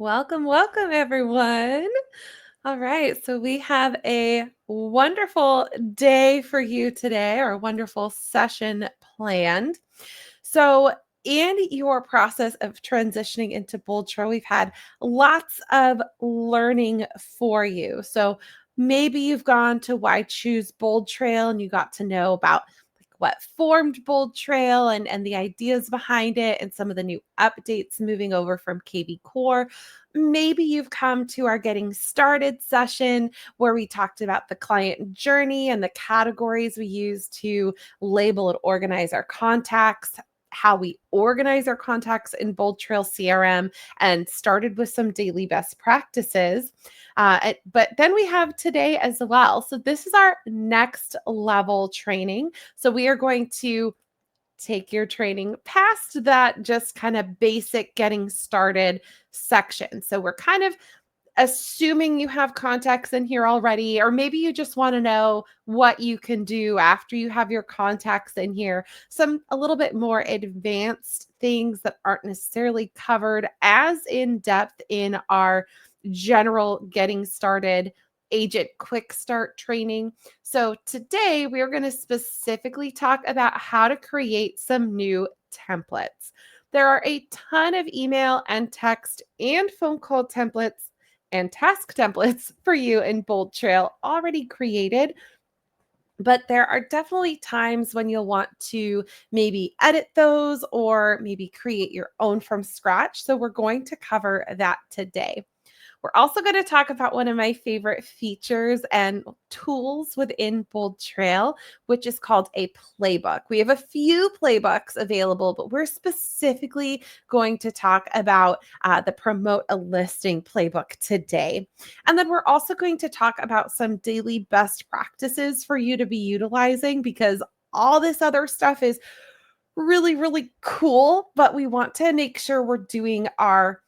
Welcome, welcome, everyone. All right, so we have a wonderful day for you today, or a wonderful session planned. So, in your process of transitioning into BoldTrail, we've had lots of learning for you. So, maybe you've gone to Why Choose BoldTrail and you got to know about what formed BoldTrail and the ideas behind it and some of the new updates moving over from KB Core. Maybe you've come to our Getting Started session where we talked about the client journey and the categories we use to label and organize our contacts, how we organize our contacts in BoldTrail CRM, and started with some daily best practices. But then we have today as well. So this is our next level training. So we are going to take your training past that just kind of basic getting started section. So we're kind of assuming you have contacts in here already, or maybe you just want to know what you can do after you have your contacts in here. Some a little bit more advanced things that aren't necessarily covered as in depth in our general getting started agent quick start training. So today we are going to specifically talk about how to create some new templates. There are a ton of email and text and phone call templates and task templates for you in BoldTrail already created. But there are definitely times when you'll want to maybe edit those or maybe create your own from scratch. So we're going to cover that today. We're also going to talk about one of my favorite features and tools within BoldTrail, which is called a playbook. We have a few playbooks available, but we're specifically going to talk about the Promote a Listing playbook today. And then we're also going to talk about some daily best practices for you to be utilizing, because all this other stuff is really, really cool, but we want to make sure we're doing our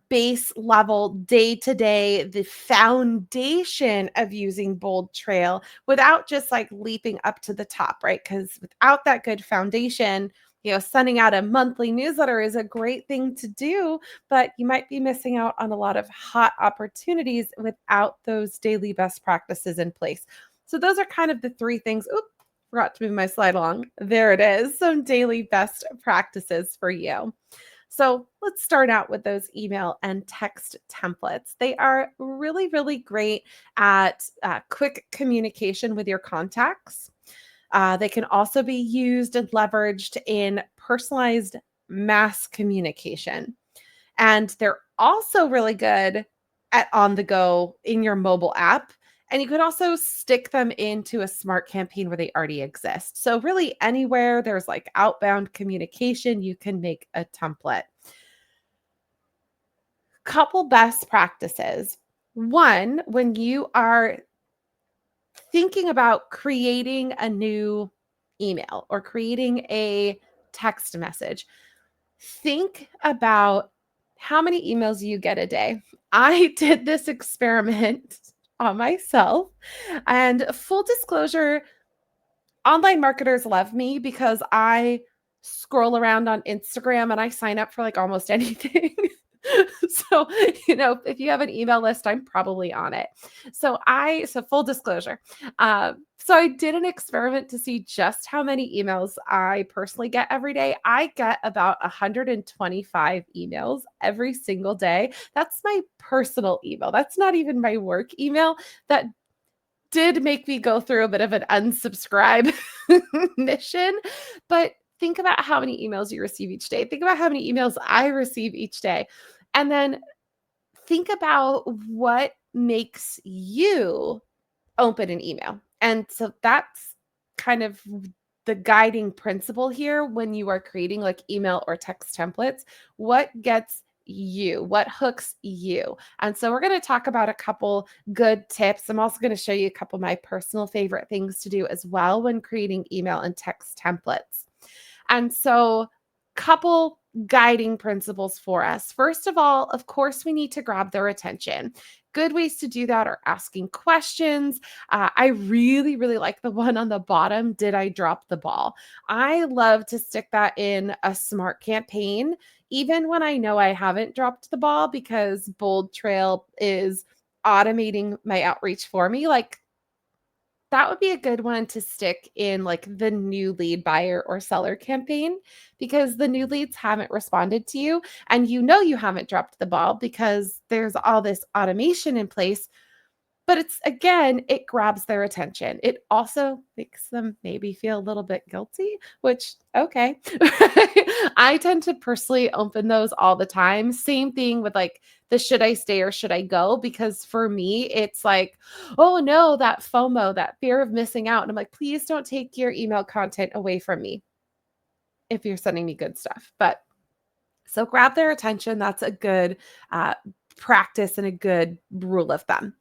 base level day to day, the foundation of using BoldTrail without just like leaping up to the top, right? Because without that good foundation, sending out a monthly newsletter is a great thing to do, but you might be missing out on a lot of hot opportunities without those daily best practices in place. So those are kind of the three things. Oops, forgot to move my slide along. There it is. Some daily best practices for you. So let's start out with those email and text templates. They are really, really great at quick communication with your contacts. They can also be used and leveraged in personalized mass communication. And they're also really good at on the go in your mobile app. And you could also stick them into a smart campaign where they already exist. So, really, anywhere there's like outbound communication, you can make a template. Couple best practices. One, when you are thinking about creating a new email or creating a text message, think about how many emails you get a day. I did this experiment on myself, and full disclosure, online marketers love me because I scroll around on Instagram and I sign up for like almost anything. So, if you have an email list, I'm probably on it. So full disclosure. So I did an experiment to see just how many emails I personally get every day. I get about 125 emails every single day. That's my personal email. That's not even my work email. That did make me go through a bit of an unsubscribe mission, but think about how many emails you receive each day. Think about how many emails I receive each day. And then think about what makes you open an email. And so that's kind of the guiding principle here when you are creating like email or text templates. What gets you? What hooks you? And so we're going to talk about a couple good tips. I'm also going to show you a couple of my personal favorite things to do as well when creating email and text templates. And so, couple guiding principles for us. First of all, of course, we need to grab their attention. good ways to do that are asking questions. I really, really like the one on the bottom. Did I drop the ball? I love to stick that in a smart campaign, even when I know I haven't dropped the ball, because Bold Trail is automating my outreach for me. Like, that would be a good one to stick in like the new lead buyer or seller campaign, because the new leads haven't responded to you and you know you haven't dropped the ball because there's all this automation in place. But it's, again, it grabs their attention. It also makes them maybe feel a little bit guilty, which, okay. I tend to personally open those all the time. Same thing with like the should I stay or should I go? Because for me, it's like, oh no, that FOMO, that fear of missing out. And I'm like, please don't take your email content away from me if you're sending me good stuff. But so grab their attention. That's a good uh, practice and a good rule of thumb.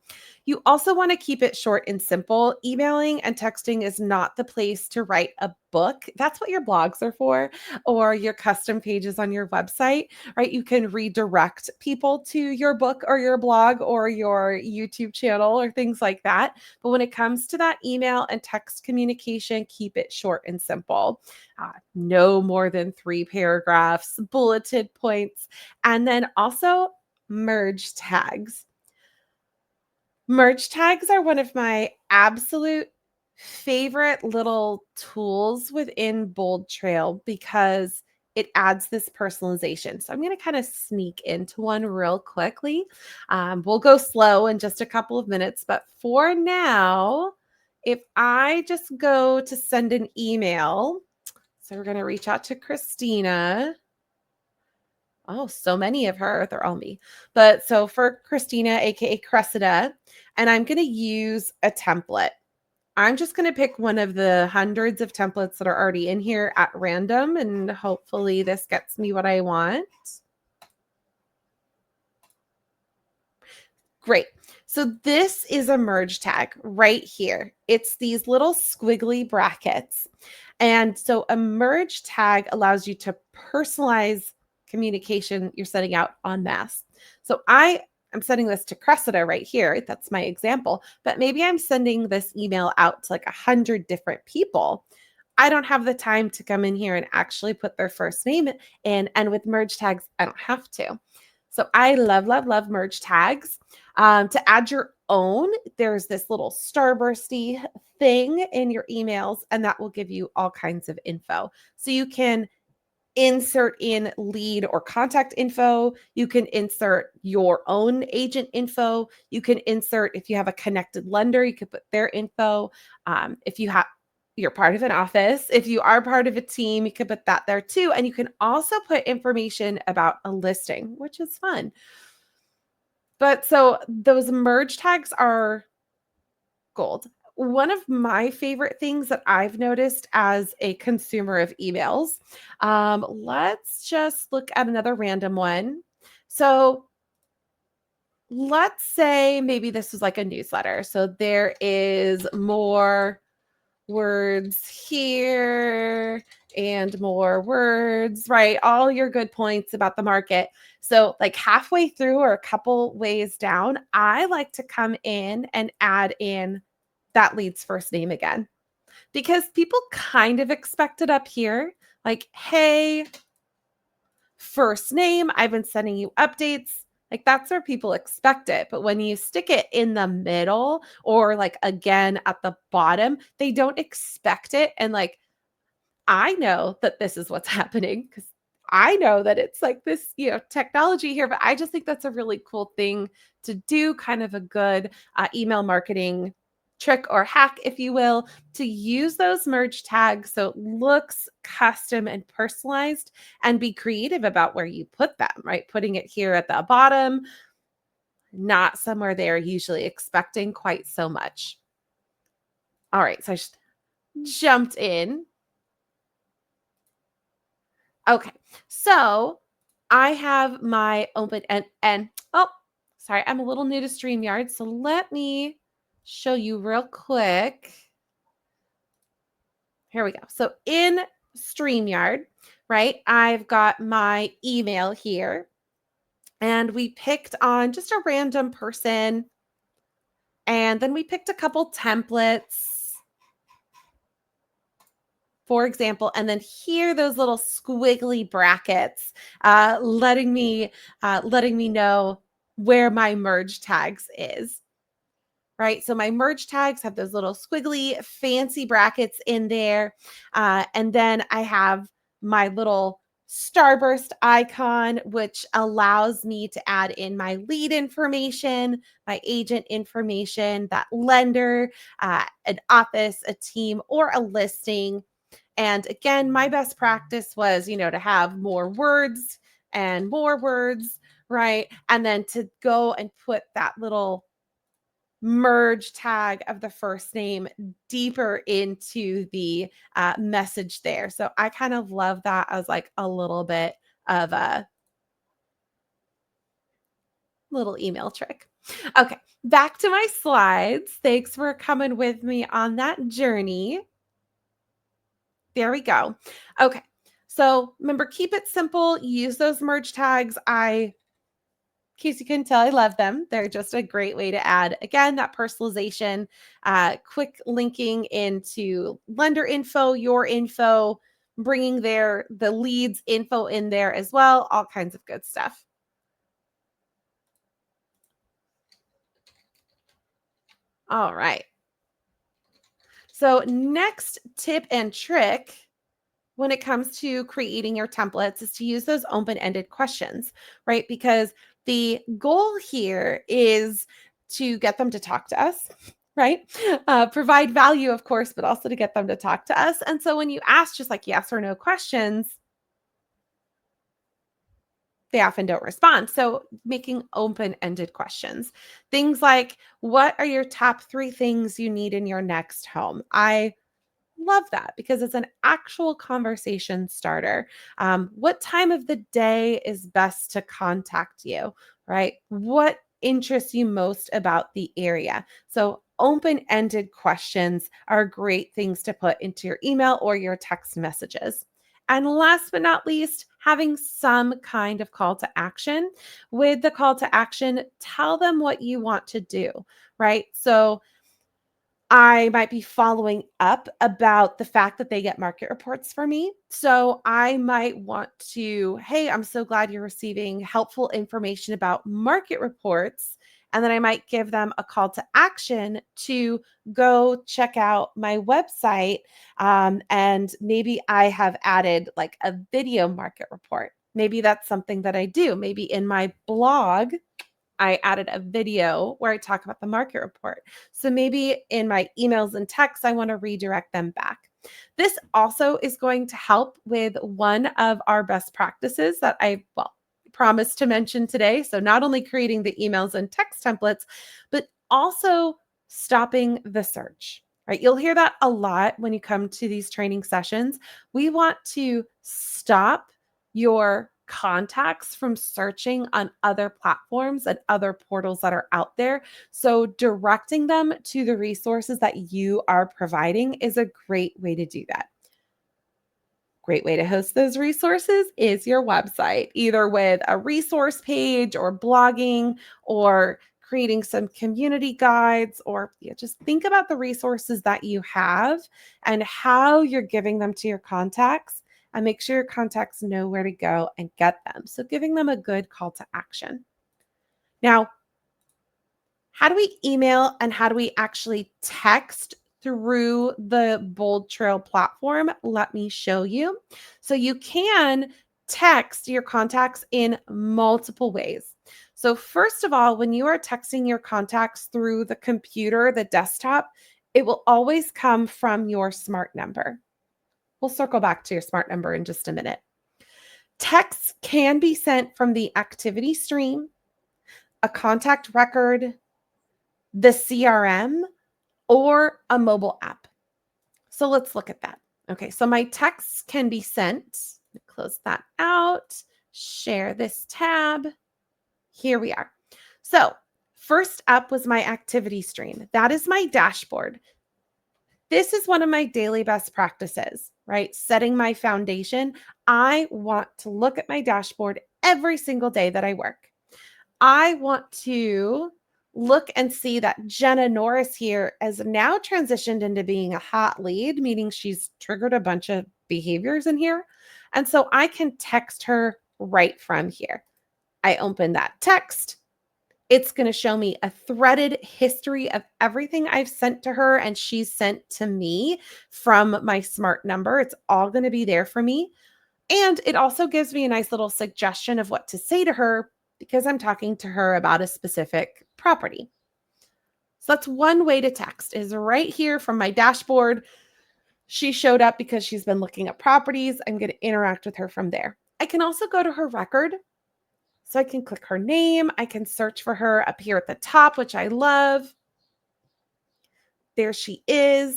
You also want to keep it short and simple. Emailing and texting is not the place to write a book. That's what your blogs are for, or your custom pages on your website, right? You can redirect people to your book or your blog or your YouTube channel or things like that. But when it comes to that email and text communication, keep it short and simple. No more than 3 paragraphs, bulleted points, and then also merge tags. Merge tags are one of my absolute favorite little tools within BoldTrail because it adds this personalization. So I'm going to kind of sneak into one real quickly. We'll go slow in just a couple of minutes, but for now, if I just go to send an email, so we're going to reach out to Christina. Oh, so many of her. They're all me. But so for Christina, aka Cressida, and I'm going to use a template. I'm just going to pick one of the hundreds of templates that are already in here at random, and hopefully this gets me what I want. Great. So this is a merge tag right here. It's these little squiggly brackets. And so a merge tag allows you to personalize communication you're sending out en masse. So I'm sending this to Cressida right here. That's my example. But maybe I'm sending this email out to like 100 different people. I don't have the time to come in here and actually put their first name in. And with merge tags, I don't have to. So I love, love, love merge tags. To add your own, there's this little starbursty thing in your emails, and that will give you all kinds of info. So you can insert in lead or contact info. You can insert your own agent info. You can insert, if you have a connected lender, you could put their info. If you're part of an office, if you are part of a team, you could put that there too. And you can also put information about a listing, which is fun. But so those merge tags are gold. One of my favorite things that I've noticed as a consumer of emails, let's just look at another random one. So let's say maybe this was like a newsletter. So there is more words here and more words, right? All your good points about the market. So, like halfway through or a couple ways down, I like to come in and add in that lead's first name again, because people kind of expect it up here. Like, hey, first name, I've been sending you updates. Like, that's where people expect it. But when you stick it in the middle or like again at the bottom, they don't expect it. And like, I know that this is what's happening because I know that it's like this, technology here, but I just think that's a really cool thing to do, kind of a good email marketing trick or hack, if you will, to use those merge tags so it looks custom and personalized, and be creative about where you put them, right? Putting it here at the bottom, not somewhere they're usually expecting quite so much. All right, so I just jumped in. Okay, so I have my open and oh, sorry, I'm a little new to StreamYard, so let me show you real quick. Here we go. So in StreamYard, right, I've got my email here. and we picked on just a random person. And then we picked a couple templates, for example, and then here those little squiggly brackets, letting me know where my merge tags is. Right. So my merge tags have those little squiggly fancy brackets in there. And then I have my little starburst icon, which allows me to add in my lead information, my agent information, that lender, an office, a team, or a listing. And again, my best practice was, to have more words and more words, right? And then to go and put that little merge tag of the first name deeper into the message there. So I kind of love that as like a little bit of a little email trick. Okay, back to my slides. Thanks for coming with me on that journey. There we go. Okay, so remember, keep it simple. Use those merge tags. In case you couldn't tell, I love them. They're just a great way to add, again, that personalization, quick linking into lender info, your info, bringing the leads info in there as well, all kinds of good stuff. All right. So next tip and trick when it comes to creating your templates is to use those open-ended questions, right? Because the goal here is to get them to talk to us, right? Provide value, of course, but also to get them to talk to us. And so when you ask just like yes or no questions, they often don't respond. So making open-ended questions, things like, what are your top 3 things you need in your next home? I love that because it's an actual conversation starter. What time of the day is best to contact you, right? What interests you most about the area? So, open ended questions are great things to put into your email or your text messages. And last but not least, having some kind of call to action. With the call to action, tell them what you want to do, right? So, I might be following up about the fact that they get market reports for me. So I might want to, hey, I'm so glad you're receiving helpful information about market reports. And then I might give them a call to action to go check out my website. And maybe I have added like a video market report. Maybe that's something that I do. Maybe in my blog, I added a video where I talk about the market report. So maybe in my emails and texts, I want to redirect them back. This also is going to help with one of our best practices that promised to mention today. So not only creating the emails and text templates, but also stopping the search. Right? You'll hear that a lot when you come to these training sessions. We want to stop your contacts from searching on other platforms and other portals that are out there. So directing them to the resources that you are providing is a great way to do that. Great way to host those resources is your website, either with a resource page or blogging or creating some community guides, or just think about the resources that you have and how you're giving them to your contacts, and make sure your contacts know where to go and get them. So giving them a good call to action. Now, how do we email and how do we actually text through the BoldTrail platform? Let me show you. So you can text your contacts in multiple ways. So first of all, when you are texting your contacts through the computer, the desktop, it will always come from your smart number. We'll circle back to your smart number in just a minute. Texts can be sent from the activity stream, a contact record, the CRM, or a mobile app. So let's look at that. Okay, so my texts can be sent. Close that out, share this tab. Here we are. So first up was my activity stream. That is my dashboard. This is one of my daily best practices, right? Setting my foundation. I want to look at my dashboard every single day that I work. I want to look and see that Jenna Norris here has now transitioned into being a hot lead, meaning she's triggered a bunch of behaviors in here. And so I can text her right from here. I open that text. It's going to show me a threaded history of everything I've sent to her and she's sent to me from my smart number. It's all going to be there for me. And it also gives me a nice little suggestion of what to say to her because I'm talking to her about a specific property. So that's one way to text is right here from my dashboard. She showed up because she's been looking at properties. I'm going to interact with her from there. I can also go to her record. So I can click her name. I can search for her up here at the top, which I love. There she is.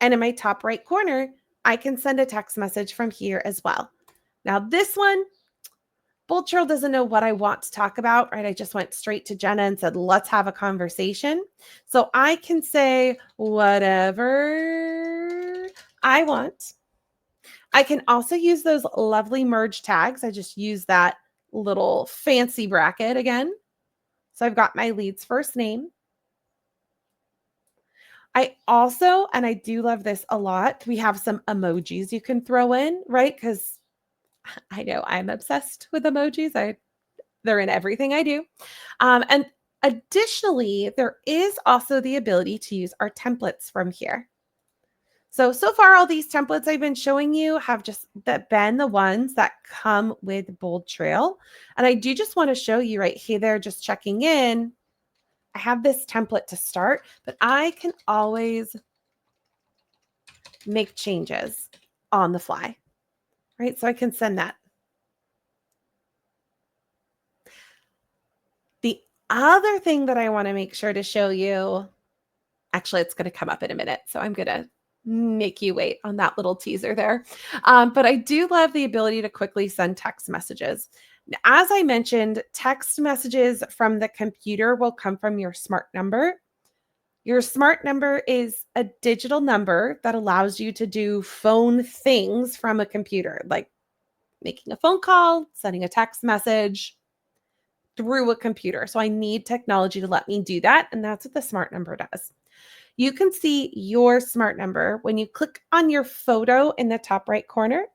And in my top right corner, I can send a text message from here as well. Now this one, BoldTrail doesn't know what I want to talk about, right? I just went straight to Jenna and said, let's have a conversation. So I can say whatever I want. I can also use those lovely merge tags. I just use that little fancy bracket again. So I've got my lead's first name. I also, and I do love this a lot, we have some emojis you can throw in, right? Because I know I'm obsessed with emojis. They're in everything I do. And additionally, there is also the ability to use our templates from here. So far, all these templates I've been showing you have just been the ones that come with BoldTrail. And I do just want to show you right here, there, just checking in. I have this template to start, but I can always make changes on the fly, right? So I can send that. The other thing that I want to make sure to show you, actually, it's going to come up in a minute. So I'm going to make you wait on that little teaser there. But I do love the ability to quickly send text messages. As I mentioned, text messages from the computer will come from your smart number. Your smart number is a digital number that allows you to do phone things from a computer, like making a phone call, sending a text message through a computer. So I need technology to let me do that. And that's what the smart number does. You can see your smart number when you click on your photo in the top right corner.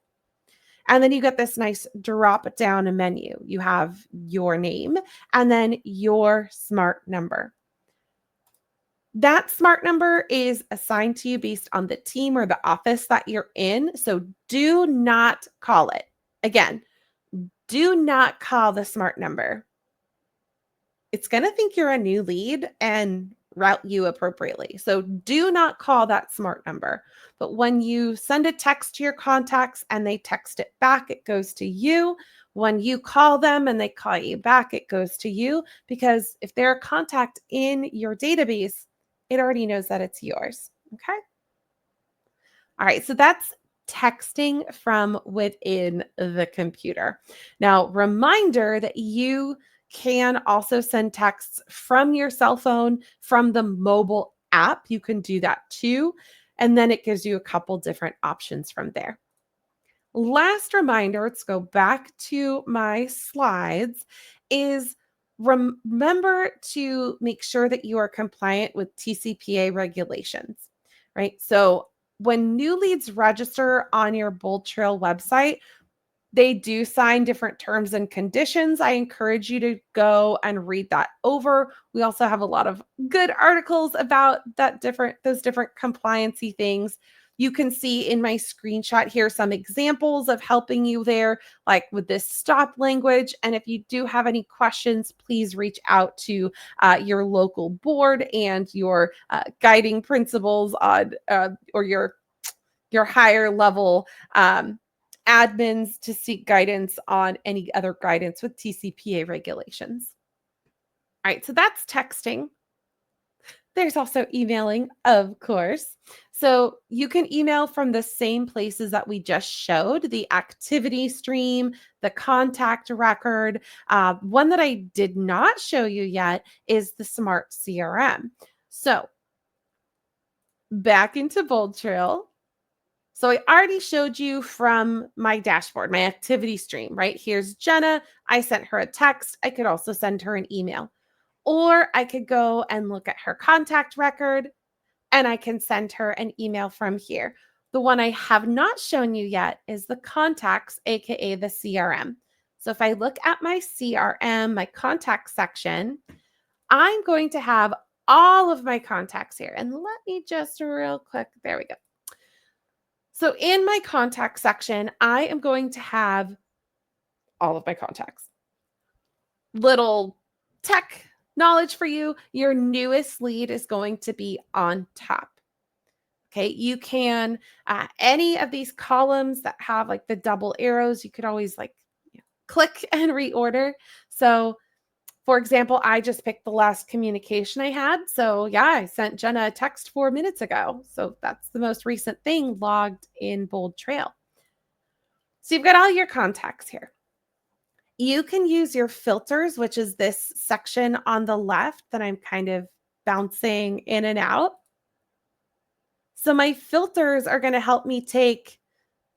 And then you get this nice drop down menu. You have your name and then your smart number. That smart number is assigned to you based on the team or the office that you're in. So do not call it. Again, do not call the smart number. It's going to think you're a new lead and route you appropriately. So do not call that smart number. But when you send a text to your contacts and they text it back, it goes to you. When you call them and they call you back, it goes to you. Because if they're a contact in your database, it already knows that it's yours. Okay. All right. So that's texting from within the computer. Now, reminder that you can also send texts from your cell phone, from the mobile app. You can do that too. And then it gives you a couple different options from there. Last reminder, let's go back to my slides, is remember to make sure that you are compliant with TCPA regulations, right? So when new leads register on your BoldTrail website, they do sign different terms and conditions. I encourage you to go and read that over. We also have a lot of good articles about those different compliancy things. You can see in my screenshot here some examples of helping you there, like with this stop language. And if you do have any questions, please reach out to your local board and your guiding principals on or your higher level admins to seek guidance on any other guidance with TCPA regulations. All right, so that's texting. There's also emailing, of course. So you can email from the same places that we just showed, the activity stream, the contact record. One that I did not show you yet is the Smart CRM. So back into BoldTrail. So I already showed you from my dashboard, my activity stream, right? Here's Jenna. I sent her a text. I could also send her an email. Or I could go and look at her contact record and I can send her an email from here. The one I have not shown you yet is the contacts, AKA the CRM. So if I look at my CRM, my contact section, I'm going to have all of my contacts here. And let me just real quick, there we go. So in my contact section, I am going to have all of my contacts. Little tech knowledge for you, your newest lead is going to be on top. Okay, you can, any of these columns that have like the double arrows, you could always like click and reorder. So for example, I just picked the last communication I had. So yeah, I sent Jenna a text 4 minutes ago. So that's the most recent thing logged in BoldTrail. So you've got all your contacts here. You can use your filters, which is this section on the left that I'm kind of bouncing in and out. So my filters are going to help me take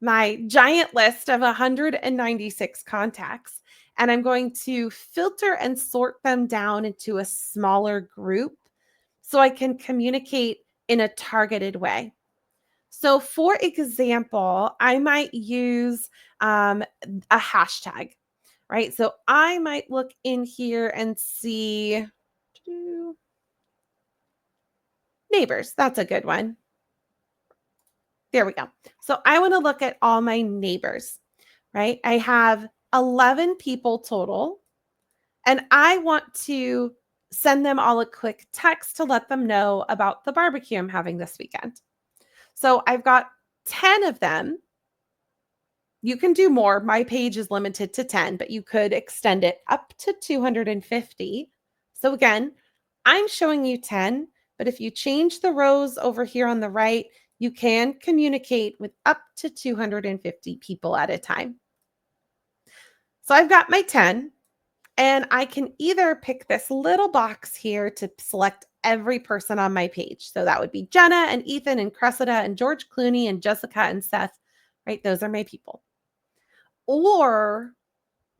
my giant list of 196 contacts, and I'm going to filter and sort them down into a smaller group so I can communicate in a targeted way. So for example, I might use a hashtag, right? So I might look in here and see neighbors. That's a good one. There we go. So I want to look at all my neighbors, right? I have 11 people total, and I want to send them all a quick text to let them know about the barbecue I'm having this weekend. So I've got 10 of them. You can do more. My page is limited to 10, but you could extend it up to 250. So again, I'm showing you 10, but if you change the rows over here on the right, you can communicate with up to 250 people at a time. So I've got my 10, and I can either pick this little box here to select every person on my page. So that would be Jenna and Ethan and Cressida and George Clooney and Jessica and Seth, right? Those are my people. Or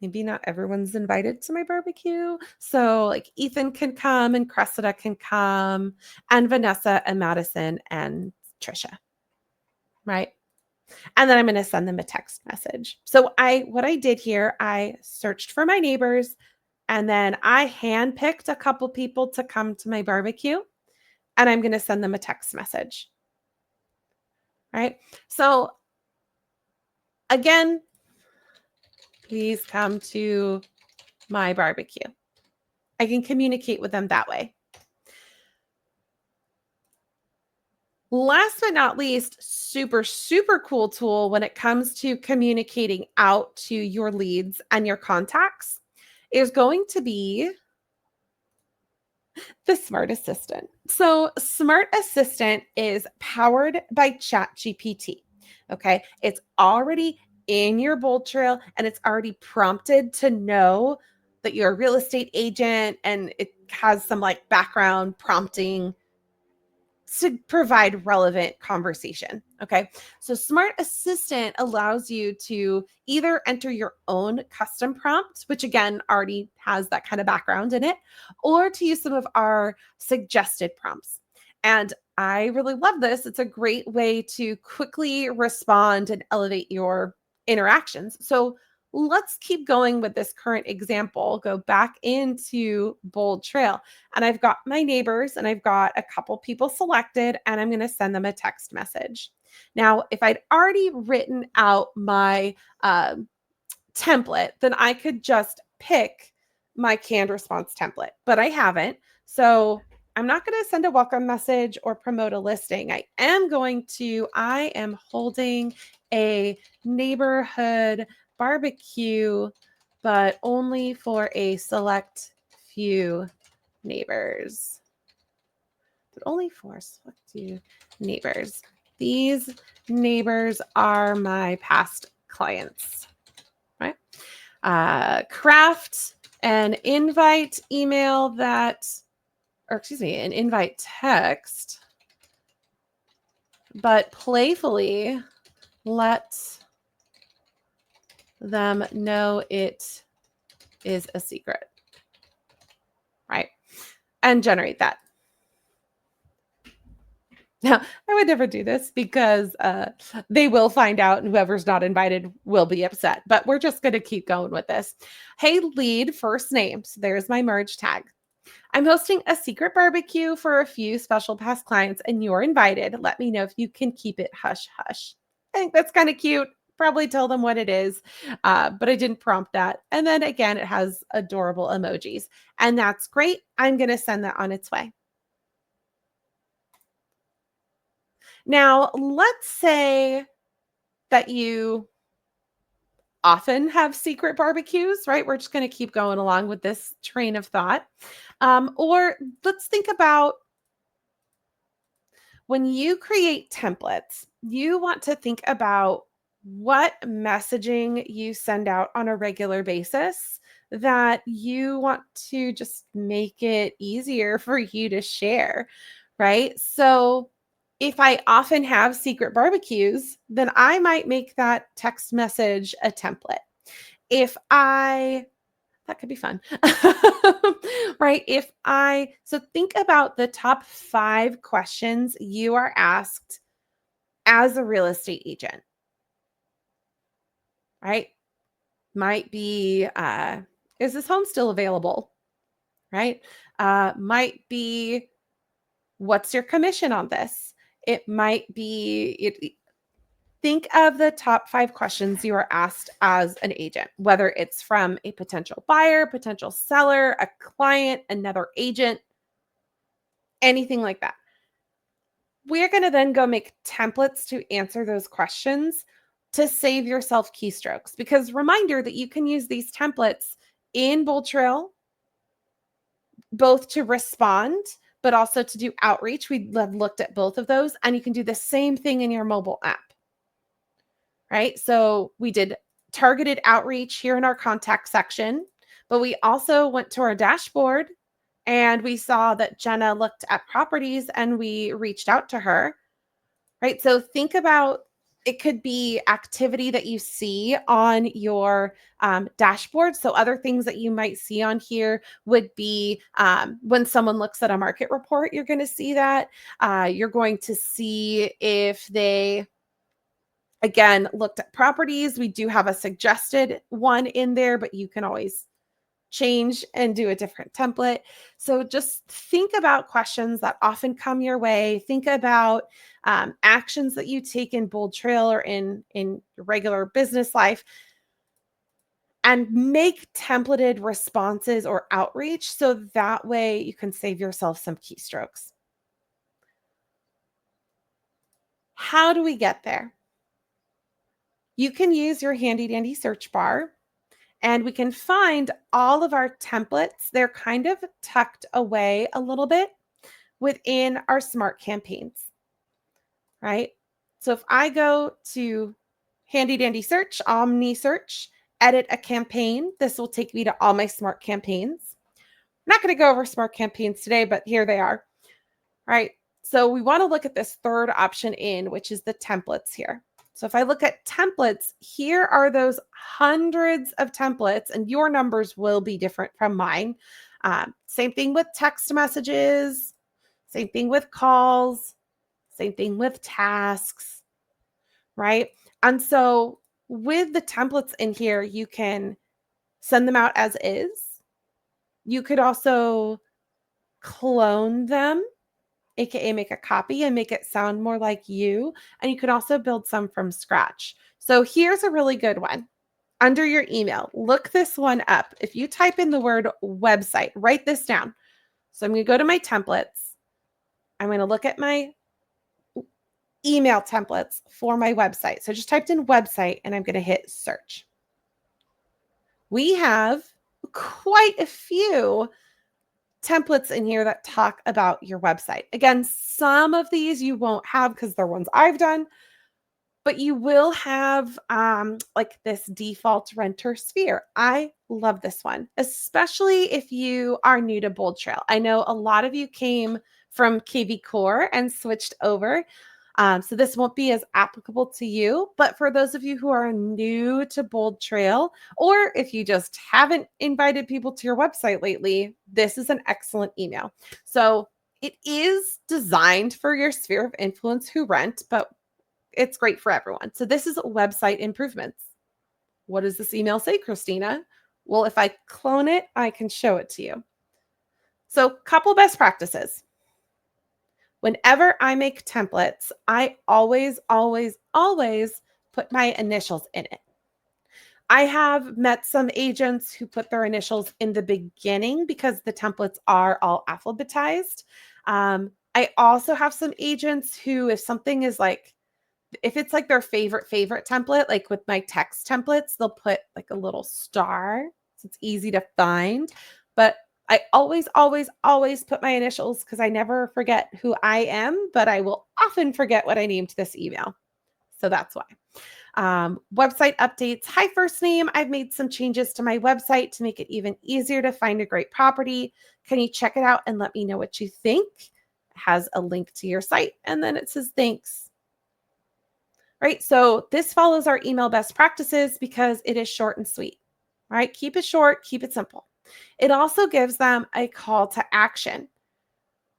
maybe not everyone's invited to my barbecue. So like Ethan can come and Cressida can come and Vanessa and Madison and Trisha, right? And then I'm going to send them a text message. So what I did here, I searched for my neighbors and then I handpicked a couple people to come to my barbecue and I'm going to send them a text message. Right? So again, please come to my barbecue. I can communicate with them that way. Last but not least, super, super cool tool when it comes to communicating out to your leads and your contacts is going to be the Smart Assistant. So Smart Assistant is powered by ChatGPT. Okay. It's already in your BoldTrail and it's already prompted to know that you're a real estate agent, and it has some like background prompting to provide relevant conversation. Okay. So Smart Assistant allows you to either enter your own custom prompt, which again already has that kind of background in it, or to use some of our suggested prompts. And I really love this. It's a great way to quickly respond and elevate your interactions. So let's keep going with this current example. Go back into BoldTrail. And I've got my neighbors and I've got a couple people selected, and I'm going to send them a text message. Now, if I'd already written out my template, then I could just pick my canned response template, but I haven't. So I'm not going to send a welcome message or promote a listing. I am holding a neighborhood barbecue, but only for a select few neighbors. But only for select few neighbors. These neighbors are my past clients, right? Craft an invite email an invite text, but playfully Let them know it is a secret, right? And generate that. Now, I would never do this because they will find out and whoever's not invited will be upset, but we're just going to keep going with this. Hey, lead first name. So there's my merge tag. I'm hosting a secret barbecue for a few special past clients and you're invited. Let me know if you can keep it hush hush. I think that's kind of cute. Probably tell them what it is, but I didn't prompt that. And then again, it has adorable emojis. And that's great. I'm going to send that on its way. Now, let's say that you often have secret barbecues, right? We're just going to keep going along with this train of thought. Or let's think about when you create templates, you want to think about what messaging you send out on a regular basis that you want to just make it easier for you to share, right? So if I often have secret barbecues, then I might make that text message a template. If I that could be fun. Right? So think about the top 5 questions you are asked as a real estate agent, right? Might be, is this home still available? Right? Might be, what's your commission on this? It might be, think of the top 5 questions you are asked as an agent, whether it's from a potential buyer, potential seller, a client, another agent, anything like that. We're going to then go make templates to answer those questions to save yourself keystrokes. Because reminder that you can use these templates in BoldTrail both to respond, but also to do outreach. We have looked at both of those, and you can do the same thing in your mobile app, right? So we did targeted outreach here in our contact section, but we also went to our dashboard and we saw that Jenna looked at properties and we reached out to her, right? So think about, it could be activity that you see on your dashboard. So other things that you might see on here would be when someone looks at a market report, you're going to see that. You're going to see if they, again, looked at properties. We do have a suggested one in there, but you can always change and do a different template. So just think about questions that often come your way. Think about actions that you take in BoldTrail or in regular business life, and make templated responses or outreach so that way you can save yourself some keystrokes. How do we get there? You can use your handy dandy search bar and we can find all of our templates. They're kind of tucked away a little bit within our smart campaigns, right? So if I go to handy dandy search, omni search, edit a campaign, this will take me to all my smart campaigns. I'm not going to go over smart campaigns today, but here they are, right? So we want to look at this third option in, which is the templates here. So if I look at templates, here are those hundreds of templates, and your numbers will be different from mine. Same thing with text messages, same thing with calls, same thing with tasks, right? And so with the templates in here, you can send them out as is. You could also clone them, AKA make a copy and make it sound more like you. And you can also build some from scratch. So here's a really good one. Under your email, look this one up. If you type in the word website, write this down. So I'm going to go to my templates. I'm going to look at my email templates for my website. So I just typed in website and I'm going to hit search. We have quite a few templates in here that talk about your website. Again, some of these you won't have because they're ones I've done, but you will have like this default renter sphere. I love this one, especially if you are new to BoldTrail. I know a lot of you came from KV Core and switched over. So this won't be as applicable to you, but for those of you who are new to Bold Trail, or if you just haven't invited people to your website lately, this is an excellent email. So it is designed for your sphere of influence who rent, but it's great for everyone. So this is website improvements. What does this email say, Christina? Well, if I clone it, I can show it to you. So couple best practices. Whenever I make templates, I always, always, always put my initials in it. I have met some agents who put their initials in the beginning because the templates are all alphabetized. I also have some agents who, if something is like, if it's like their favorite template, like with my text templates, they'll put like a little star so it's easy to find. But I always, always, always put my initials because I never forget who I am, but I will often forget what I named this email. So that's why. Website updates. Hi, first name. I've made some changes to my website to make it even easier to find a great property. Can you check it out and let me know what you think? It has a link to your site. And then it says, thanks. Right? So this follows our email best practices because it is short and sweet. Right? Keep it short, keep it simple. It also gives them a call to action.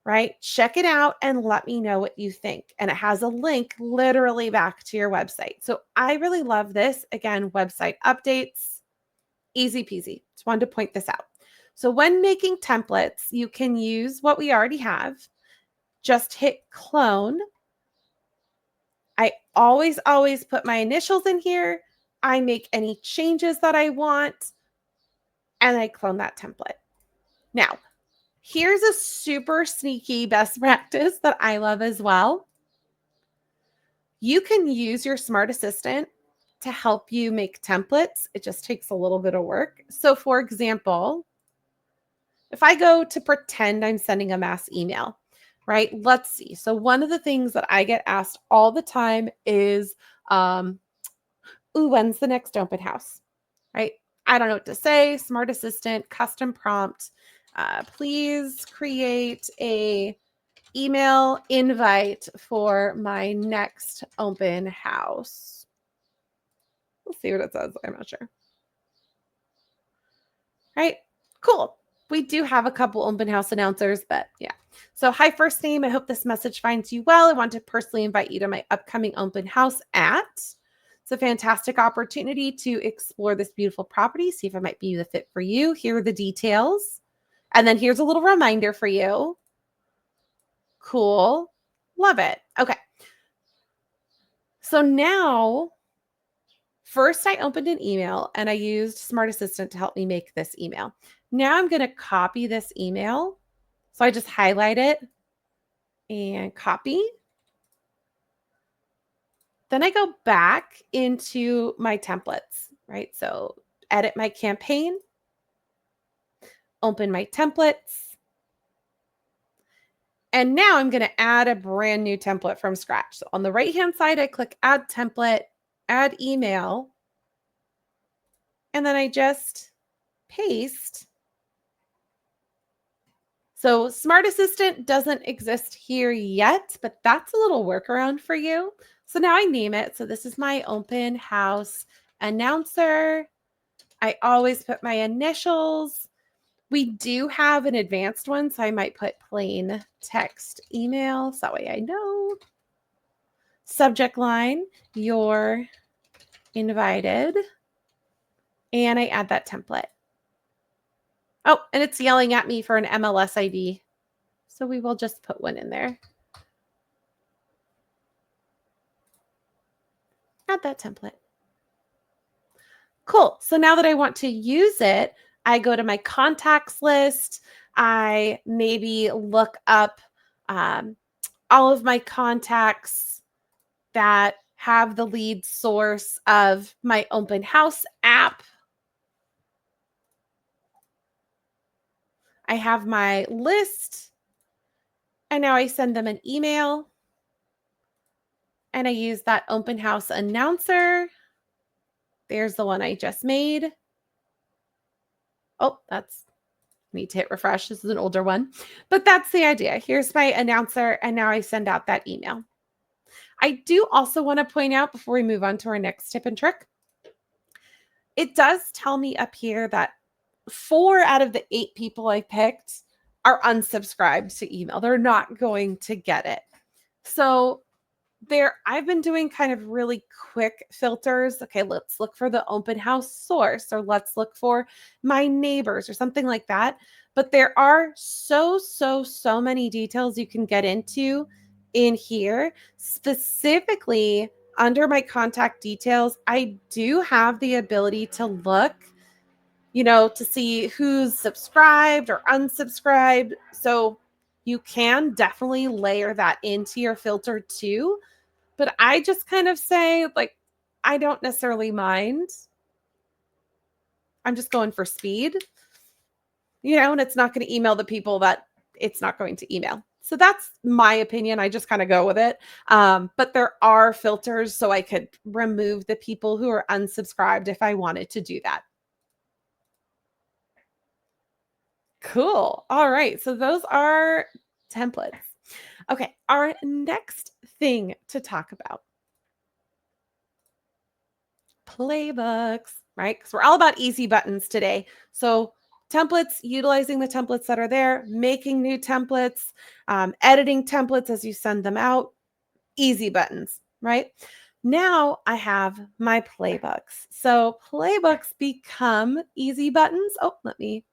Right? Check it out and let me know what you think. And it has a link literally back to your website. So I really love this. Again, website updates, easy peasy. Just wanted to point this out. So when making templates, you can use what we already have. Just hit clone. I always, always put my initials in here. I make any changes that I want, and I clone that template. Now, here's a super sneaky best practice that I love as well. You can use your smart assistant to help you make templates. It just takes a little bit of work. So for example, if I go to pretend I'm sending a mass email, right? Let's see. So one of the things that I get asked all the time is, ooh, when's the next open house? Right? I don't know what to say. Smart assistant, custom prompt. Please create a email invite for my next open house. We'll see what it says. I'm not sure. Right? Cool. We do have a couple open house announcers, but yeah. So hi, first name. I hope this message finds you well. I want to personally invite you to my upcoming open house at. It's a fantastic opportunity to explore this beautiful property, see if it might be the fit for you. Here are the details. And then here's a little reminder for you. Cool. Love it. Okay. So now, first I opened an email and I used Smart Assistant to help me make this email. Now I'm going to copy this email. So I just highlight it and copy. Then I go back into my templates, right? So edit my campaign, open my templates. And now I'm going to add a brand new template from scratch. So on the right-hand side, I click add template, add email, and then I just paste. So Smart Assistant doesn't exist here yet, but that's a little workaround for you. So now I name it. So this is my open house announcer. I always put my initials. We do have an advanced one, so I might put plain text email. So that way I know. Subject line, you're invited. And I add that template. Oh, and it's yelling at me for an MLS ID. So we will just put one in there. Add that template. Cool. So now that I want to use it, I go to my contacts list. I maybe look up all of my contacts that have the lead source of my open house app. I have my list, and now I send them an email, and I use that open house announcer. There's the one I just made. Oh, need to hit refresh. This is an older one, but that's the idea. Here's my announcer, and now I send out that email. I do also want to point out before we move on to our next tip and trick, it does tell me up here that 4 out of the 8 people I picked are unsubscribed to email. They're not going to get it. So I've been doing kind of really quick filters. Okay, let's look for the open house source, or let's look for my neighbors or something like that. But there are so many details you can get into in here. Specifically under my contact details, I do have the ability to look, to see who's subscribed or unsubscribed. So you can definitely layer that into your filter too. But I just kind of say, like, I don't necessarily mind. I'm just going for speed, and it's not going to email the people that it's not going to email. So that's my opinion. I just kind of go with it. But there are filters, so I could remove the people who are unsubscribed if I wanted to do that. Cool. All right. So those are templates. Okay. Our next thing to talk about, playbooks, right? Because we're all about easy buttons today. So templates, utilizing the templates that are there, making new templates, editing templates as you send them out, easy buttons, right? Now I have my playbooks. So playbooks become easy buttons. Oh, let me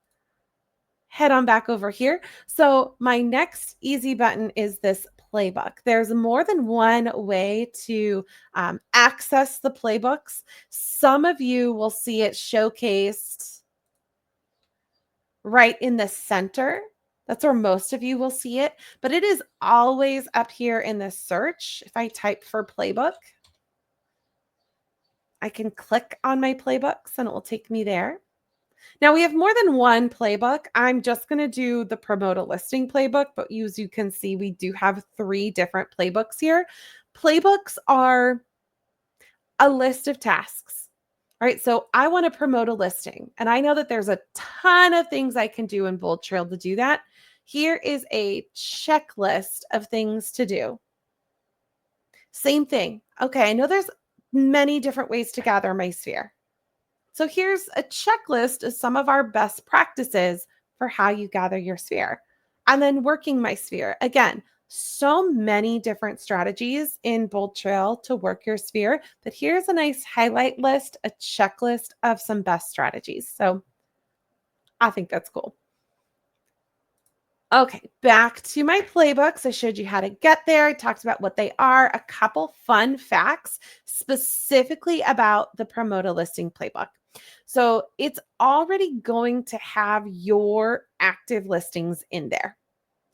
head on back over here. So my next easy button is this playbook. There's more than one way to access the playbooks. Some of you will see it showcased right in the center. That's where most of you will see it, but it is always up here in the search. If I type for playbook, I can click on my playbooks and it will take me there. Now we have more than one playbook. I'm just going to do the promote a listing playbook, but as you can see, we do have 3 different playbooks here. Playbooks are a list of tasks, right? So I want to promote a listing, and I know that there's a ton of things I can do in BoldTrail to do that. Here is a checklist of things to do. Same thing. Okay, I know there's many different ways to gather my sphere. So here's a checklist of some of our best practices for how you gather your sphere. And then working my sphere. Again, so many different strategies in BoldTrail to work your sphere, but here's a nice highlight list, a checklist of some best strategies. So I think that's cool. Okay, back to my playbooks. I showed you how to get there. I talked about what they are, a couple fun facts specifically about the Promote a Listing playbook. So it's already going to have your active listings in there.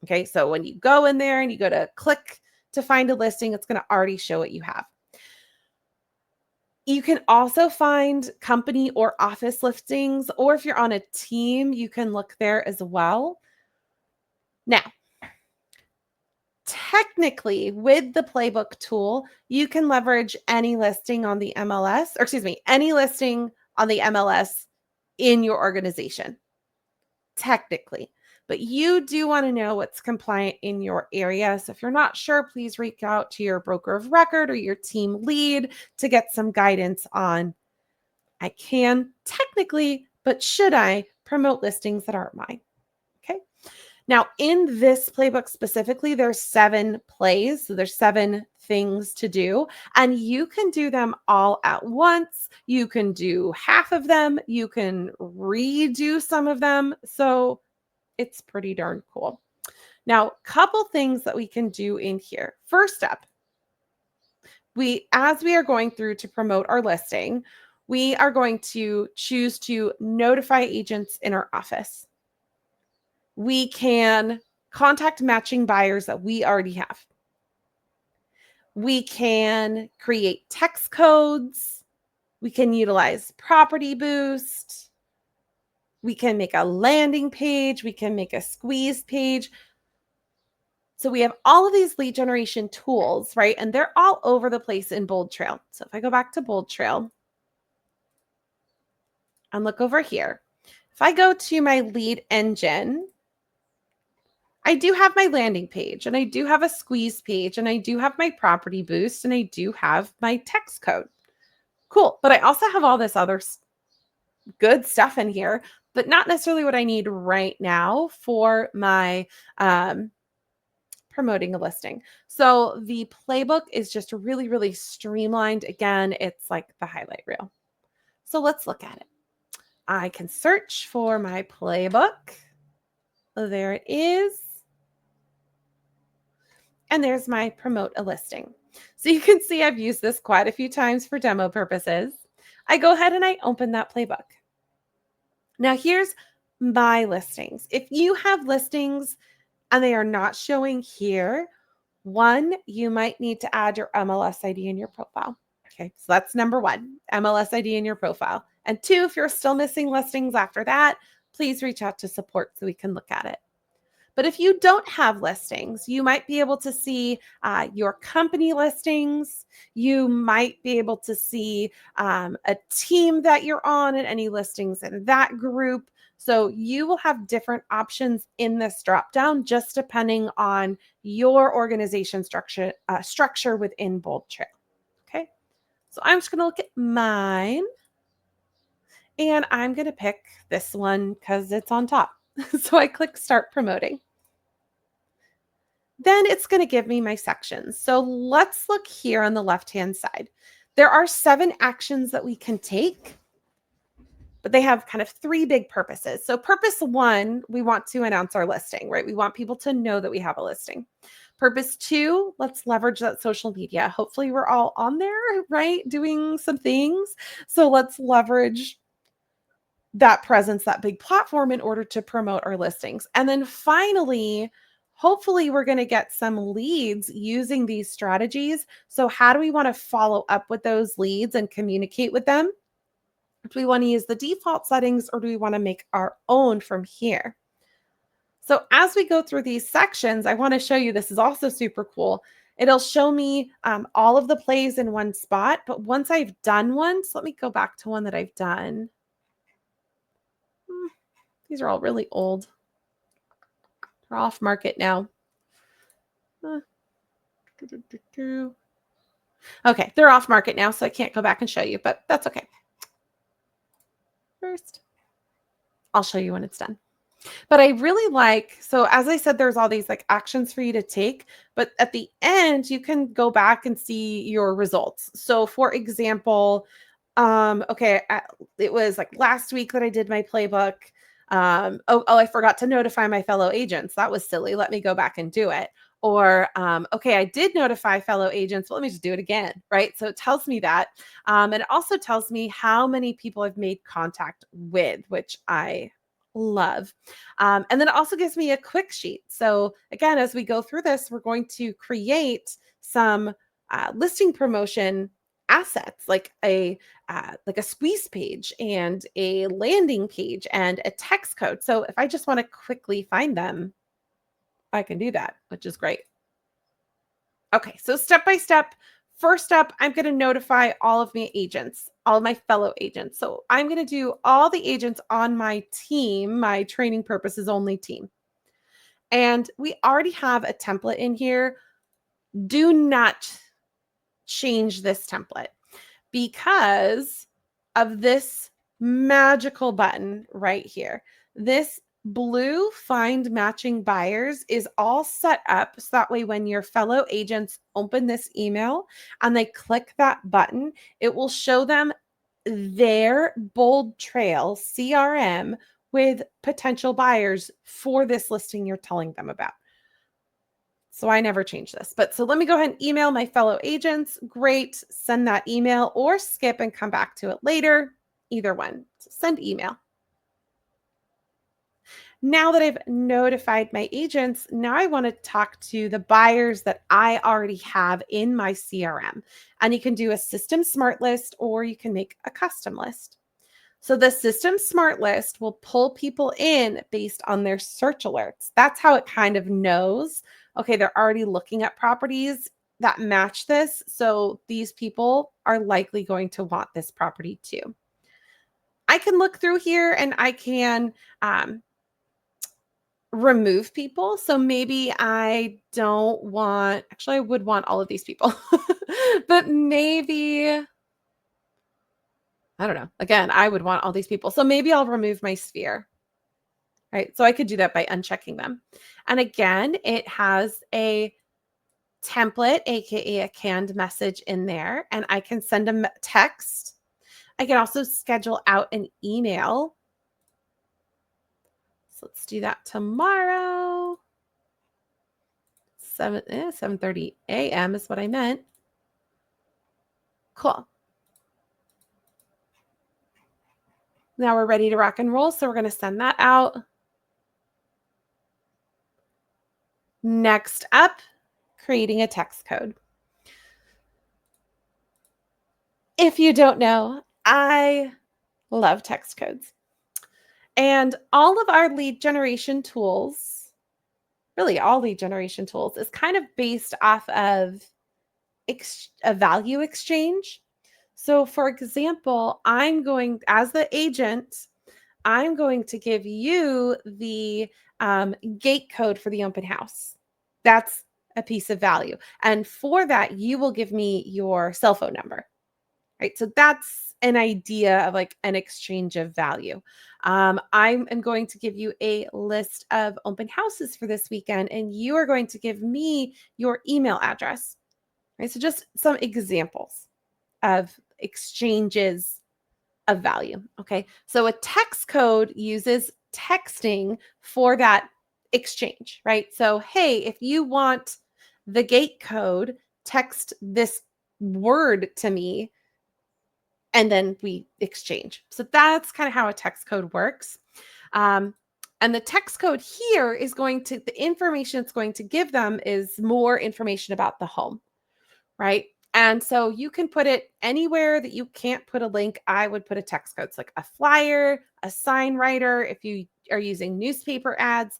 Okay, so when you go in there and you go to click to find a listing, it's going to already show what you have. You can also find company or office listings, or if you're on a team, you can look there as well. Now, technically, with the playbook tool, you can leverage any listing on the MLS, or excuse me, any listing on the MLS in your organization, technically. But you do want to know what's compliant in your area. So if you're not sure, please reach out to your broker of record or your team lead to get some guidance on, I can technically, but should I promote listings that aren't mine? Okay. Now, in this playbook specifically, there's 7 plays. So there's 7 things to do, and you can do them all at once. You can do half of them. You can redo some of them. So it's pretty darn cool. Now, couple things that we can do in here. First up, as we are going through to promote our listing, we are going to choose to notify agents in our office. We can contact matching buyers that we already have. We can create text codes. We can utilize Property Boost. We can make a landing page. We can make a squeeze page. So we have all of these lead generation tools, right? And they're all over the place in BoldTrail. So if I go back to BoldTrail and look over here, if I go to my lead engine, I do have my landing page, and I do have a squeeze page, and I do have my property boost, and I do have my text code. Cool. But I also have all this other good stuff in here, but not necessarily what I need right now for my promoting a listing. So the playbook is just really, really streamlined. Again, it's like the highlight reel. So let's look at it. I can search for my playbook. There it is. And there's my promote a listing. So you can see I've used this quite a few times for demo purposes. I go ahead and I open that playbook. Now here's my listings. If you have listings and they are not showing here, one, you might need to add your MLS ID in your profile. Okay, so that's number one, MLS ID in your profile. And two, if you're still missing listings after that, please reach out to support so we can look at it. But if you don't have listings, you might be able to see your company listings. You might be able to see a team that you're on and any listings in that group. So you will have different options in this dropdown, just depending on your organization structure within BoldTrail. Okay, so I'm just going to look at mine, and I'm going to pick this one because it's on top. So I click Start Promoting. Then it's going to give me my sections. So let's look here on the left-hand side. There are 7 actions that we can take, but they have kind of 3 big purposes. So purpose 1, we want to announce our listing, right? We want people to know that we have a listing. Purpose 2, let's leverage that social media. Hopefully we're all on there, right? Doing some things. So let's leverage that presence, that big platform in order to promote our listings. And then finally, hopefully we're going to get some leads using these strategies. So how do we want to follow up with those leads and communicate with them? Do we want to use the default settings, or do we want to make our own from here? So as we go through these sections, I want to show you, this is also super cool. It'll show me all of the plays in one spot. But once I've done one, so let me go back to one that I've done. These are all really old. They're off market now. Okay, they're off market now, so I can't go back and show you, but that's okay. First, I'll show you when it's done. But I really like, so as I said, there's all these like actions for you to take, but at the end, you can go back and see your results. So for example, it was like last week that I did my playbook. I forgot to notify my fellow agents. That was silly. Let me go back and do it. Or, I did notify fellow agents, but let me just do it again, right? So it tells me that. And it also tells me how many people I've made contact with, which I love. And then it also gives me a quick sheet. So again, as we go through this, we're going to create some listing promotion assets, like a squeeze page and a landing page and a text code. So if I just want to quickly find them, I can do that, which is great. Okay, so step by step. First up, I'm going to notify all of my agents, all of my fellow agents. So I'm going to do all the agents on my team, my training purposes only team. And we already have a template in here. Do not change this template because of this magical button right here. This blue find matching buyers is all set up so that way when your fellow agents open this email and they click that button, it will show them their BoldTrail CRM with potential buyers for this listing you're telling them about. So I never change this. But so let me go ahead and email my fellow agents. Great. Send that email or skip and come back to it later. Either one. So send email. Now that I've notified my agents, now I want to talk to the buyers that I already have in my CRM. And you can do a system smart list or you can make a custom list. So the system smart list will pull people in based on their search alerts. That's how it kind of knows, okay, they're already looking at properties that match this. So these people are likely going to want this property too. I can look through here and I can remove people. So maybe I don't want, actually, I would want all of these people, but maybe, I don't know. Again, I would want all these people. So maybe I'll remove my sphere, right? So I could do that by unchecking them. And again, it has a template, AKA a canned message in there, and I can send a text. I can also schedule out an email. So let's do that tomorrow. 7:30 a.m. is what I meant. Cool. Now we're ready to rock and roll. So we're going to send that out. Next up, creating a text code. If you don't know, I love text codes. And all of our lead generation tools, really all lead generation tools, is kind of based off of a value exchange. So for example, as the agent, I'm going to give you the gate code for the open house. That's a piece of value. And for that, you will give me your cell phone number, right? So that's an idea of like an exchange of value. I am going to give you a list of open houses for this weekend, and you are going to give me your email address, right? So just some examples of exchanges of value. Okay. So a text code uses texting for that exchange, right? So, hey, if you want the gate code, text this word to me, and then we exchange. So that's kind of how a text code works. And the text code here is the information it's going to give them is more information about the home, right? And so you can put it anywhere that you can't put a link. I would put a text code. It's like a flyer, a sign writer. If you are using newspaper ads,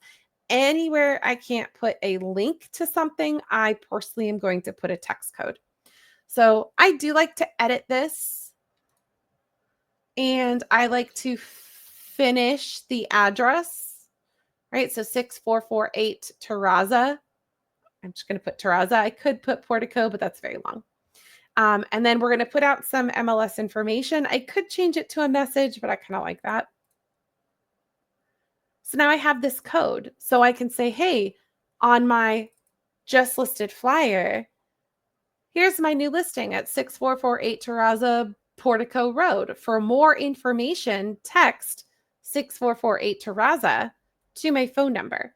anywhere I can't put a link to something, I personally am going to put a text code. So I do like to edit this, and I like to finish the address, right? So 6448 Terraza. I'm just going to put Terraza. I could put Portico, but that's very long. And then we're going to put out some MLS information. I could change it to a message, but I kind of like that. So now I have this code. So I can say, hey, on my just listed flyer, here's my new listing at 6448 Terraza Portico Road. For more information, text 6448 Terraza to my phone number.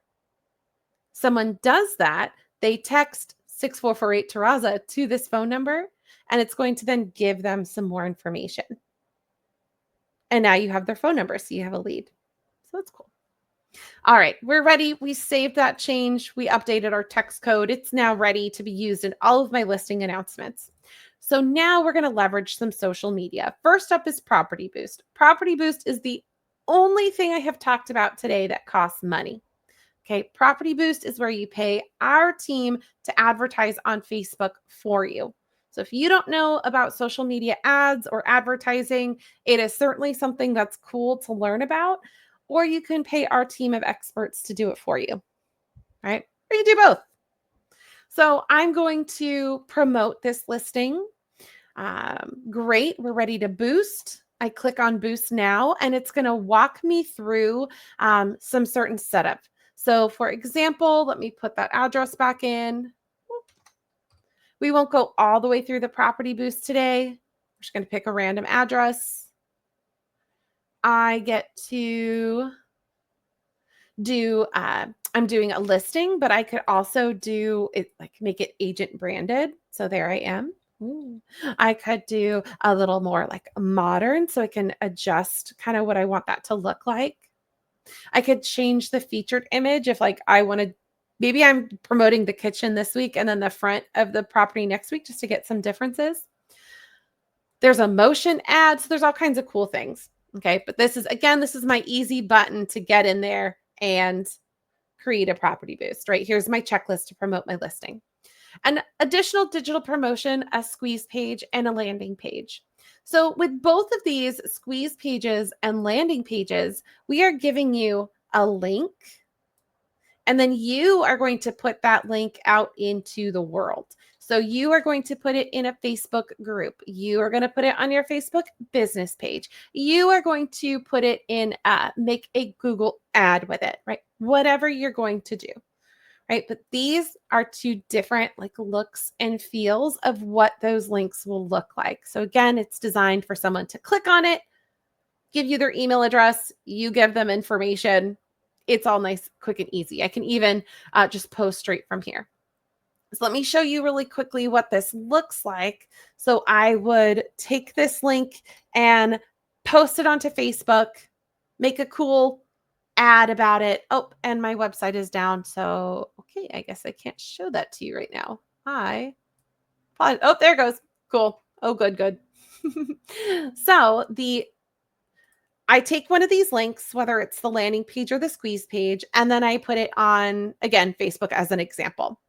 Someone does that, they text 6448 Terraza to this phone number, and it's going to then give them some more information. And now you have their phone number, so you have a lead. So that's cool. All right, we're ready. We saved that change. We updated our text code. It's now ready to be used in all of my listing announcements. So now we're going to leverage some social media. First up is Property Boost. Property Boost is the only thing I have talked about today that costs money. Okay, Property Boost is where you pay our team to advertise on Facebook for you. So if you don't know about social media ads or advertising, it is certainly something that's cool to learn about, or you can pay our team of experts to do it for you, right? Or you can do both. So I'm going to promote this listing. Great, we're ready to boost. I click on Boost Now, and it's going to walk me through some certain setup. So for example, let me put that address back in. We won't go all the way through the Property Boost today. We're just going to pick a random address. I get to do, I'm doing a listing, but I could also do it, like make it agent branded. So there I am. Ooh. I could do a little more like modern, so I can adjust kind of what I want that to look like. I could change the featured image if like I wanted, maybe I'm promoting the kitchen this week and then the front of the property next week just to get some differences. There's a motion ad, so there's all kinds of cool things. Okay, but this is my easy button to get in there and create a Property Boost, right? Here's my checklist to promote my listing. An additional digital promotion, a squeeze page, and a landing page. So with both of these squeeze pages and landing pages, we are giving you a link And then you are going to put that link out into the world. So you are going to put it in a Facebook group. You are going to put it on your Facebook business page. You are going to put it in, make a Google ad with it, right? Whatever you're going to do, right? But these are two different like looks and feels of what those links will look like. So again, it's designed for someone to click on it, give you their email address, you give them information. It's all nice, quick, and easy. I can even just post straight from here. So let me show you really quickly what this looks like. So I would take this link and post it onto Facebook, make a cool ad about it. Oh, and my website is down. So, okay, I guess I can't show that to you right now. Oh, there it goes. Cool. Oh, good, good. So I take one of these links, whether it's the landing page or the squeeze page, and then I put it on, again, Facebook as an example.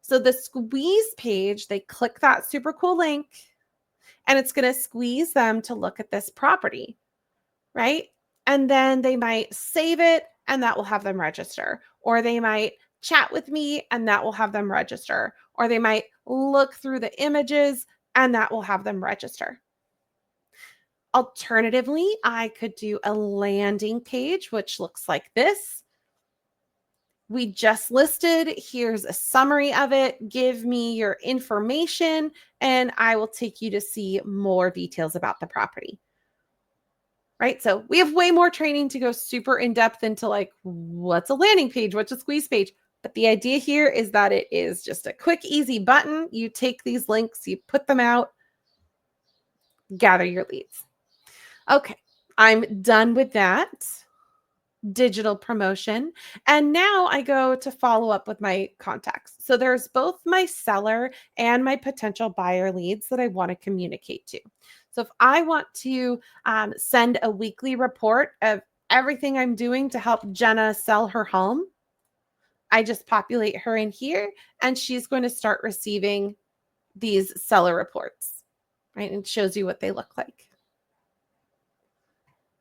So the squeeze page, they click that super cool link and it's going to squeeze them to look at this property, right? And then they might save it and that will have them register. Or they might chat with me and that will have them register. Or they might look through the images and that will have them register. Alternatively, I could do a landing page, which looks like this. We just listed. Here's a summary of it. Give me your information, and I will take you to see more details about the property. Right? So we have way more training to go super in depth into like what's a landing page, what's a squeeze page. But the idea here is that it is just a quick, easy button. You take these links, you put them out, gather your leads. Okay, I'm done with that digital promotion. And now I go to follow up with my contacts. So there's both my seller and my potential buyer leads that I want to communicate to. So if I want to send a weekly report of everything I'm doing to help Jenna sell her home, I just populate her in here and she's going to start receiving these seller reports, right? And it shows you what they look like.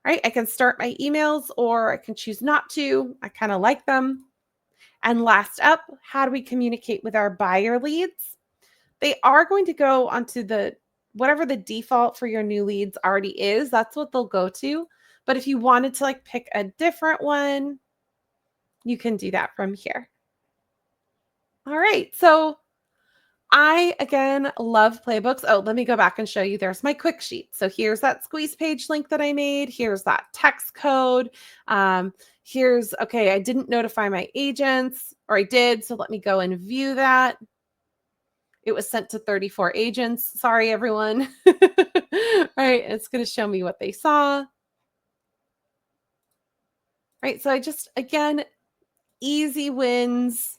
Right? I can start my emails or I can choose not to. I kind of like them. And last up, how do we communicate with our buyer leads? They are going to go onto the whatever the default for your new leads already is. That's what they'll go to. But if you wanted to like pick a different one, you can do that from here. All right. So I, again, love playbooks. Oh, let me go back and show you. There's my quick sheet. So here's that squeeze page link that I made. Here's that text code. Okay, I didn't notify my agents, or I did. So let me go and view that. It was sent to 34 agents. Sorry, everyone. Right, it's going to show me what they saw. Right, so I just, again, easy wins,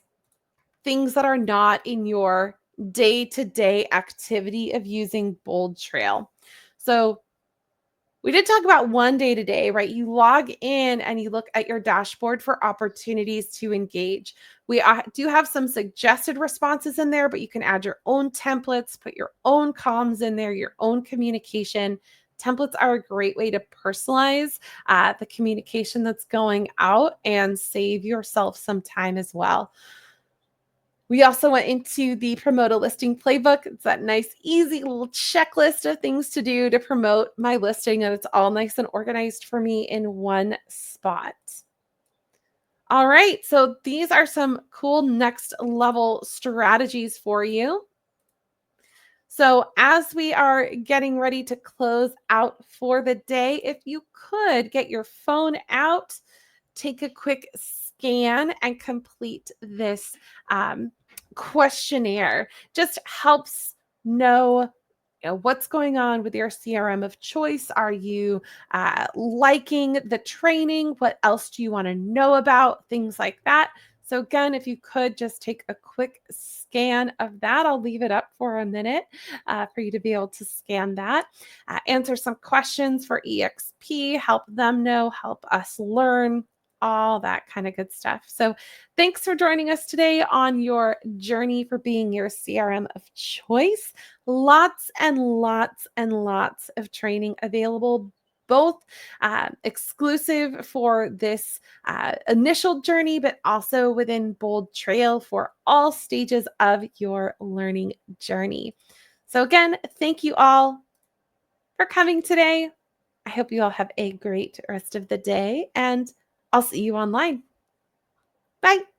things that are not in your day-to-day activity of using BoldTrail. So we did talk about one day-to-day, right? You log in and you look at your dashboard for opportunities to engage. We do have some suggested responses in there, but you can add your own templates, put your own comms in there, your own communication. Templates are a great way to personalize the communication that's going out and save yourself some time as well. We also went into the Promote a Listing Playbook. It's that nice, easy little checklist of things to do to promote my listing, and it's all nice and organized for me in one spot. All right, so these are some cool next level strategies for you. So as we are getting ready to close out for the day, if you could get your phone out, take a quick scan and complete this questionnaire. Just helps know, what's going on with your CRM of choice. Are you liking the training? What else do you want to know about? Things like that. So again, if you could just take a quick scan of that, I'll leave it up for a minute for you to be able to scan that. Answer some questions for EXP, help them know, help us learn, all that kind of good stuff. So thanks for joining us today on your journey for being your CRM of choice. Lots and lots and lots of training available both exclusive for this initial journey, but also within Bold Trail for all stages of your learning journey. So, again, thank you all for coming today. I hope you all have a great rest of the day, and I'll see you online. Bye.